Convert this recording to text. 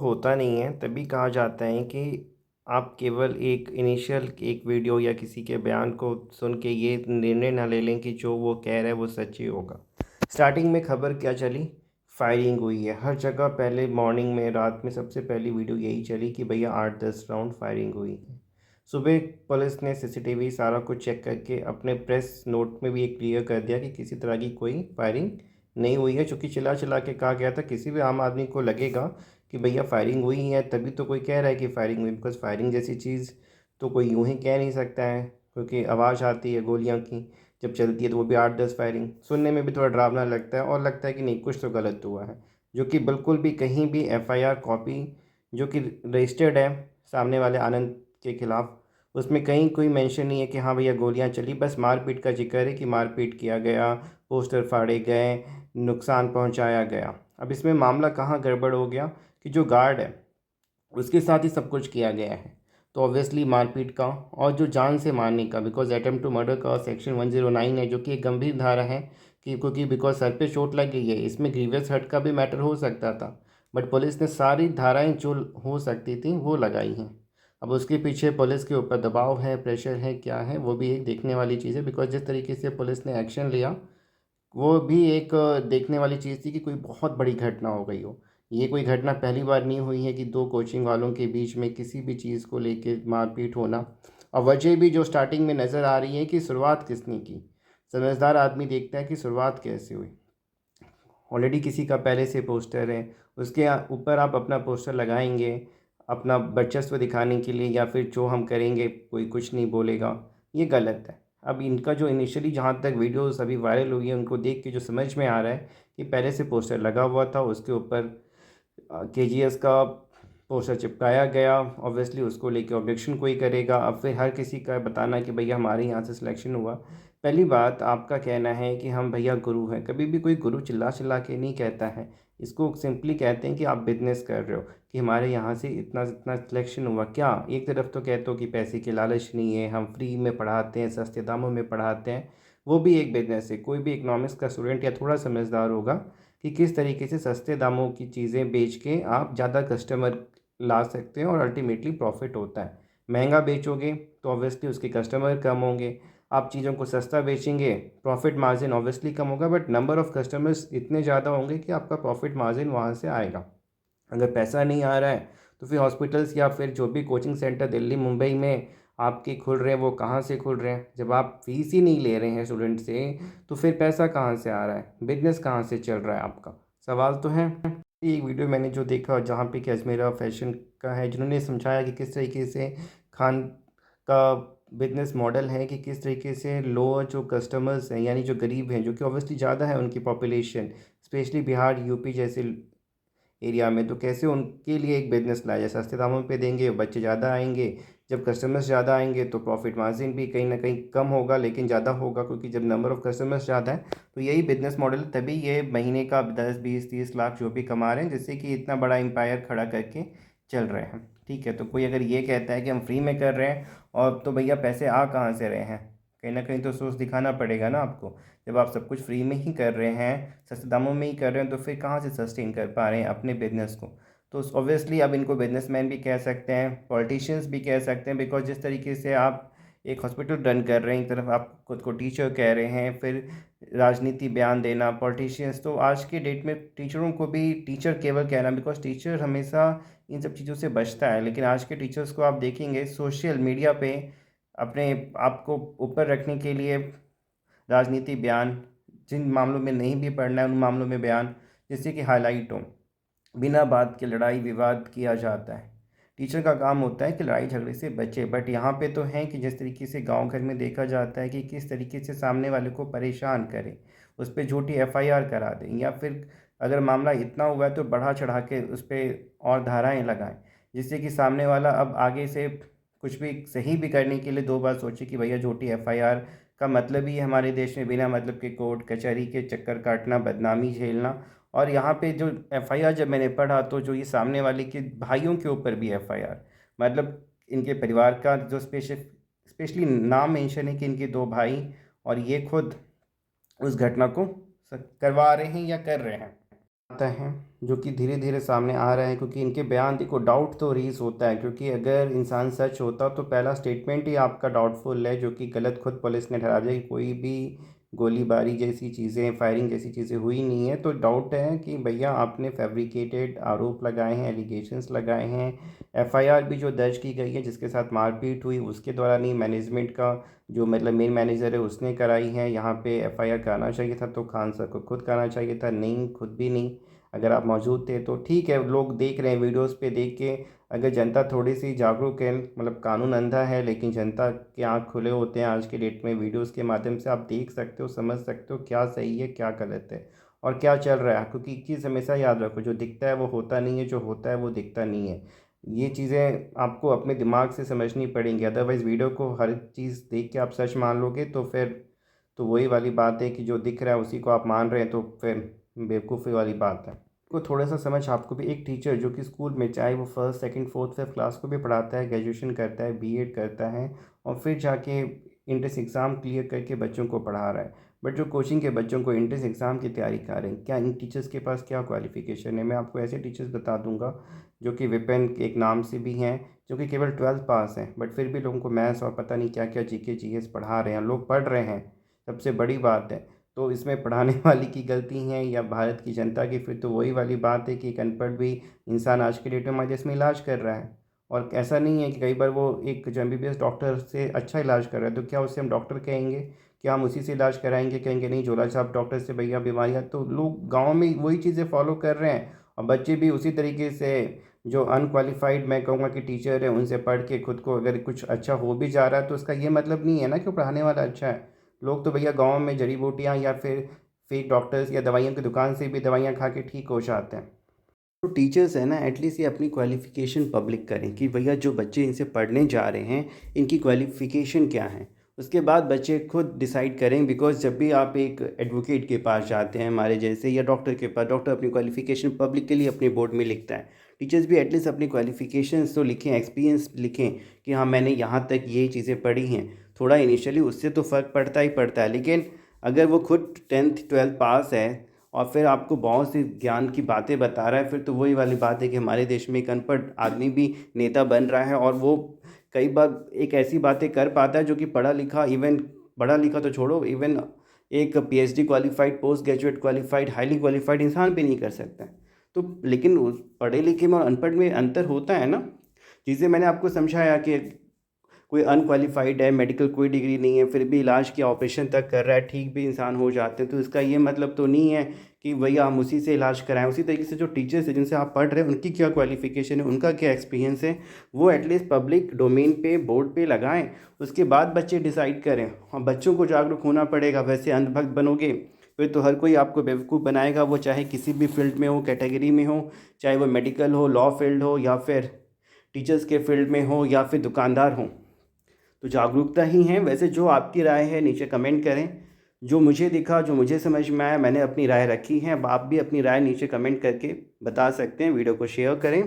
होता नहीं है तभी कहा जाता है कि आप केवल एक इनिशियल एक वीडियो या किसी के बयान को सुन के ये निर्णय ना ले लें कि जो वो कह रहा है वो सच ही होगा। स्टार्टिंग में खबर क्या चली, फायरिंग हुई है हर जगह। पहले मॉर्निंग में, रात में सबसे पहली वीडियो यही चली कि भैया 8-10 राउंड फायरिंग हुई है। सुबह पुलिस ने सीसीटीवी सारा कुछ चेक करके अपने प्रेस नोट में भी ये क्लियर कर दिया कि किसी तरह की कोई फायरिंग नहीं हुई है। चूँकि चिल्ला चिल्ला के कहा गया था, किसी भी आम आदमी को लगेगा कि भैया फायरिंग हुई है तभी तो कोई कह रहा है कि फायरिंग हुई, बिकॉज़ फायरिंग जैसी चीज़ तो कोई यूँ ही कह नहीं सकता है, क्योंकि आवाज़ आती है गोलियां की जब चलती है, तो वो भी 8-10 फायरिंग सुनने में भी थोड़ा डरावना लगता है और लगता है कि नहीं कुछ तो गलत हुआ है। जो कि बिल्कुल भी कहीं भी एफआईआर कॉपी जो कि रजिस्टर्ड है सामने वाले आनंद के खिलाफ़, उसमें कहीं कोई मेंशन नहीं है कि हाँ भैया गोलियां चली। बस मारपीट का जिक्र है कि मारपीट किया गया, पोस्टर फाड़े गए, नुकसान पहुंचाया गया। अब इसमें मामला कहाँ गड़बड़ हो गया कि जो गार्ड है उसके साथ ही सब कुछ किया गया है, तो ऑब्वियसली मारपीट का और जो जान से मारने का, बिकॉज अटेम्प्ट टू मर्डर का सेक्शन 109 है जो कि एक गंभीर धारा है कि क्योंकि बिकॉज सर पे चोट लग गई है, इसमें ग्रीवियस हर्ट का भी मैटर हो सकता था। बट पुलिस ने सारी धाराएं जो हो सकती थी वो लगाई हैं। अब उसके पीछे पुलिस के ऊपर दबाव है, प्रेशर है, क्या है वो भी एक देखने वाली चीज़ है। बिकॉज जिस तरीके से पुलिस ने एक्शन लिया वो भी एक देखने वाली चीज़ थी कि कोई बहुत बड़ी घटना हो गई हो। ये कोई घटना पहली बार नहीं हुई है कि दो कोचिंग वालों के बीच में किसी भी चीज़ को लेके मारपीट होना। और वजह भी जो स्टार्टिंग में नज़र आ रही है कि शुरुआत किसने की। समझदार आदमी देखता है कि शुरुआत कैसे हुई। ऑलरेडी किसी का पहले से पोस्टर है, उसके ऊपर आप अपना पोस्टर लगाएंगे अपना वर्चस्व दिखाने के लिए, या फिर जो हम करेंगे कोई कुछ नहीं बोलेगा, ये गलत है। अब इनका जो इनिशियली जहाँ तक वीडियोस अभी वायरल हुई है उनको देख के जो समझ में आ रहा है कि पहले से पोस्टर लगा हुआ था, उसके ऊपर केजीएस का पोस्टर चिपकाया गया, ऑब्वियसली उसको लेके ऑब्जेक्शन कोई करेगा। अब फिर हर किसी का बताना कि भैया हमारे यहाँ से सिलेक्शन हुआ। पहली बात, आपका कहना है कि हम भैया गुरु हैं, कभी भी कोई गुरु चिल्ला चिल्ला के नहीं कहता है। इसको सिंपली कहते हैं कि आप बिजनेस कर रहे हो कि हमारे यहाँ से इतना इतना सिलेक्शन हुआ। क्या एक तरफ तो कहते हो कि पैसे की लालच नहीं है, हम फ्री में पढ़ाते हैं, सस्ते दामों में पढ़ाते हैं, वो भी एक बिजनेस है। कोई भी इकोनॉमिक्स का स्टूडेंट या थोड़ा समझदार होगा कि किस तरीके से सस्ते दामों की चीज़ें बेच के आप ज़्यादा कस्टमर ला सकते हैं और अल्टीमेटली प्रॉफिट होता है। महंगा बेचोगे तो ऑब्वियसली उसके कस्टमर कम होंगे, आप चीज़ों को सस्ता बेचेंगे प्रॉफिट मार्जिन ऑब्वियसली कम होगा, बट नंबर ऑफ़ कस्टमर्स इतने ज़्यादा होंगे कि आपका प्रॉफिट मार्जिन वहाँ से आएगा। अगर पैसा नहीं आ रहा है तो फिर हॉस्पिटल्स या फिर जो भी कोचिंग सेंटर दिल्ली मुंबई में आपके खुल रहे हैं वो कहाँ से खुल रहे हैं? जब आप फीस ही नहीं ले रहे हैं स्टूडेंट से तो फिर पैसा कहाँ से आ रहा है, बिजनेस कहाँ से चल रहा है आपका? सवाल तो है। एक वीडियो मैंने जो देखा जहाँ पे कि अजमेरा फैशन का है, जिन्होंने समझाया कि किस तरीके से खान का बिजनेस मॉडल है, कि किस तरीके से लोअर जो कस्टमर्स हैं यानी जो गरीब हैं, जो कि ऑब्वियसली ज़्यादा है उनकी पॉपुलेशन, स्पेशली बिहार यूपी जैसे एरिया में, तो कैसे उनके लिए एक बिज़नेस लाया जाए। सस्ते दामों पे देंगे, बच्चे ज़्यादा आएंगे, जब कस्टमर्स ज़्यादा आएंगे तो प्रॉफिट मार्जिन भी कहीं ना कहीं कम होगा लेकिन ज़्यादा होगा, क्योंकि जब नंबर ऑफ़ कस्टमर्स ज़्यादा है तो यही बिज़नेस मॉडल, तभी ये महीने का 10-20-30 लाख जो भी कमा रहे हैं, जिससे कि इतना बड़ा एम्पायर खड़ा करके चल रहे हैं। ठीक है, तो कोई अगर ये कहता है कि हम फ्री में कर रहे हैं और तो भैया पैसे आ कहाँ से रहे हैं? कहीं ना कहीं तो सोर्स दिखाना पड़ेगा ना आपको। जब आप सब कुछ फ्री में ही कर रहे हैं, सस्ते दामों में ही कर रहे हैं, तो फिर कहाँ से सस्टेन कर पा रहे हैं अपने बिजनेस को? तो ऑब्वियसली अब इनको बिजनेसमैन भी कह सकते हैं, पॉलिटिशियंस भी कह सकते हैं, बिकॉज जिस तरीके से आप एक हॉस्पिटल रन कर रहे हैं, एक तरफ आप खुद को टीचर कह रहे हैं, फिर राजनीति बयान देना, पॉलिटिशियंस, तो आज के डेट में टीचरों को भी टीचर केवल कहना, बिकॉज टीचर हमेशा इन सब चीज़ों से बचता है। लेकिन आज के टीचर्स को आप देखेंगे सोशल मीडिया पे अपने आप को ऊपर रखने के लिए राजनीति बयान, जिन मामलों में नहीं भी पढ़ना है उन मामलों में बयान, जिससे कि हाईलाइट हो, बिना बात के लड़ाई विवाद किया जाता है। टीचर का काम होता है कि लड़ाई झगड़े से बचे, बट यहाँ पे तो है कि जिस तरीके से गांव घर में देखा जाता है कि किस तरीके से सामने वाले को परेशान करें, उस पर झूठी एफआईआर करा दें, या फिर अगर मामला इतना हुआ है तो बढ़ा चढ़ा के उस पर और धाराएं लगाएं, जिससे कि सामने वाला अब आगे से कुछ भी सही भी करने के लिए दो बार सोचे कि भैया झूठी एफआईआर का मतलब ही है हमारे देश में बिना मतलब के कोर्ट कचहरी के चक्कर काटना, बदनामी झेलना। और यहाँ पे जो एफआईआर जब मैंने पढ़ा तो जो ये सामने वाले के भाइयों के ऊपर भी एफआईआर, मतलब इनके परिवार का जो स्पेशली नाम मेंशन है कि इनके दो भाई, और ये खुद उस घटना को करवा रहे हैं या कर रहे हैं। आता है जो कि धीरे धीरे सामने आ रहा है, क्योंकि इनके बयान देखो डाउट तो रेज होता है, क्योंकि अगर इंसान सच होता तो पहला स्टेटमेंट ही आपका डाउटफुल है, जो कि गलत खुद पुलिस ने ठहरा दिया कि कोई भी गोलीबारी जैसी चीज़ें, फायरिंग जैसी चीज़ें हुई नहीं है। तो डाउट है कि भैया आपने फैब्रिकेटेड आरोप लगाए हैं, एलिगेशंस लगाए हैं। एफआईआर भी जो दर्ज की गई है जिसके साथ मारपीट हुई उसके द्वारा नहीं, मैनेजमेंट का जो मतलब मेन मैनेजर है उसने कराई है। यहाँ पे एफआईआर कराना चाहिए था तो खान सर को खुद कराना चाहिए था, नहीं खुद भी नहीं। अगर आप मौजूद थे तो ठीक है, लोग देख रहे हैं वीडियोस पे देख के, अगर जनता थोड़ी सी जागरूक है, मतलब कानून अंधा है लेकिन जनता के आँख खुले होते हैं आज के डेट में, वीडियोस के माध्यम से आप देख सकते हो, समझ सकते हो क्या सही है क्या गलत है और क्या चल रहा है। क्योंकि एक चीज़ हमेशा याद रखो, जो दिखता है वो होता नहीं है, जो होता है वो दिखता नहीं है। ये चीज़ें आपको अपने दिमाग से समझनी पड़ेंगी, अदरवाइज़ वीडियो को हर चीज़ देख के आप सच मान लोगे तो फिर तो वही वाली बात है कि जो दिख रहा है उसी को आप मान रहे हैं, तो फिर बेवकूफ़ी वाली बात है। को थोड़ा सा समझ आपको भी, एक टीचर जो कि स्कूल में चाहे वो first second fourth fifth class को भी पढ़ाता है, ग्रेजुएशन करता है, बीएड करता है और फिर जाके इंट्रेंस एग्ज़ाम क्लियर करके बच्चों को पढ़ा रहा है, बट जो कोचिंग के बच्चों को इंट्रेंस एग्ज़ाम की तैयारी कर रहे हैं, क्या इन टीचर्स के पास क्या क्वालिफ़िकेशन है? मैं आपको ऐसे टीचर्स बता दूंगा जो कि विपिन के एक नाम से भी हैं, जो कि केवल 12th पास हैं, बट फिर भी लोगों को मैथ्स और पता नहीं क्या क्या जीके जीएस पढ़ा रहे हैं, लोग पढ़ रहे हैं, सबसे बड़ी बात है। तो इसमें पढ़ाने वाली की गलती है या भारत की जनता की? फिर तो वही वाली बात है कि एक अनपढ़ भी इंसान आज के डेट में हमारे देश में इलाज कर रहा है, और ऐसा नहीं है कि कई बार वो एक जो एमबीबीएस डॉक्टर से अच्छा इलाज कर रहा है तो क्या उससे हम डॉक्टर कहेंगे? क्या हम उसी से इलाज कराएंगे? कहेंगे नहीं झोला छाप डॉक्टर से भैया बीमारियाँ, तो लोग गाँव में वही चीज़ें फॉलो कर रहे हैं और बच्चे भी उसी तरीके से, जो अनक्वालिफाइड मैं कहूँगा कि टीचर है उनसे पढ़ के खुद को अगर कुछ अच्छा हो भी जा रहा है तो उसका ये मतलब नहीं है ना कि वो पढ़ाने वाला अच्छा है। लोग तो भैया गाँव में जड़ी बूटियाँ या फिर फेक डॉक्टर्स या दवाइयों की दुकान से भी दवाइयाँ खा के ठीक हो जाते हैं। तो टीचर्स है ना, एटलीस्ट ये अपनी क्वालिफ़िकेशन पब्लिक करें कि भैया जो बच्चे इनसे पढ़ने जा रहे हैं इनकी क्वालिफ़िकेशन क्या है। उसके बाद बच्चे खुद डिसाइड करें, बिकॉज़ जब भी आप एक एडवोकेट के पास जाते हैं हमारे जैसे, या डॉक्टर के पास, डॉक्टर अपनी क्वालिफ़िकेशन पब्लिक के लिए अपने बोर्ड में लिखता है। टीचर्स भी एटलीस्ट अपनी क्वालिफ़िकेशंस तो लिखें, एक्सपीरियंस लिखें कि हाँ मैंने यहाँ तक ये चीज़ें पढ़ी हैं। थोड़ा इनिशियली उससे तो फ़र्क पड़ता ही पड़ता है, लेकिन अगर वो खुद 10th 12th पास है और फिर आपको बहुत सी ज्ञान की बातें बता रहा है, फिर तो वही वाली बात है कि हमारे देश में एक अनपढ़ आदमी भी नेता बन रहा है, और वो कई बार एक ऐसी बातें कर पाता है जो कि पढ़ा लिखा, इवन पढ़ा लिखा तो छोड़ो, इवन एक PhD qualified, post graduate qualified, highly qualified इंसान भी नहीं कर सकता है। तो लेकिन उस पढ़े लिखे में और अनपढ़ में अंतर होता है ना। जिसे मैंने आपको समझाया कि कोई अनक्वालिफाइड है, मेडिकल कोई डिग्री नहीं है, फिर भी इलाज किया, ऑपरेशन तक कर रहा है, ठीक भी इंसान हो जाते हैं, तो इसका ये मतलब तो नहीं है कि भैया हम उसी से इलाज कराएं। उसी तरीके से जो टीचर्स हैं जिनसे आप पढ़ रहे हैं उनकी क्या क्वालिफिकेशन है, उनका क्या एक्सपीरियंस है, वो एटलीस्ट पब्लिक डोमेन पे बोर्ड पे लगाएं। उसके बाद बच्चे डिसाइड करें, और बच्चों को जागरूक होना पड़ेगा। वैसे अंधभक्त बनोगे फिर तो हर कोई आपको बेवकूफ़ बनाएगा, वो चाहे किसी भी फील्ड में हो, कैटेगरी में हो, चाहे वो मेडिकल हो, लॉ फील्ड हो, या फिर टीचर्स के फील्ड में हो, या फिर दुकानदार हो। तो जागरूकता ही है। वैसे जो आपकी राय है नीचे कमेंट करें, जो मुझे दिखा, जो मुझे समझ में आया, मैंने अपनी राय रखी है। अब आप भी अपनी राय नीचे कमेंट करके बता सकते हैं। वीडियो को शेयर करें।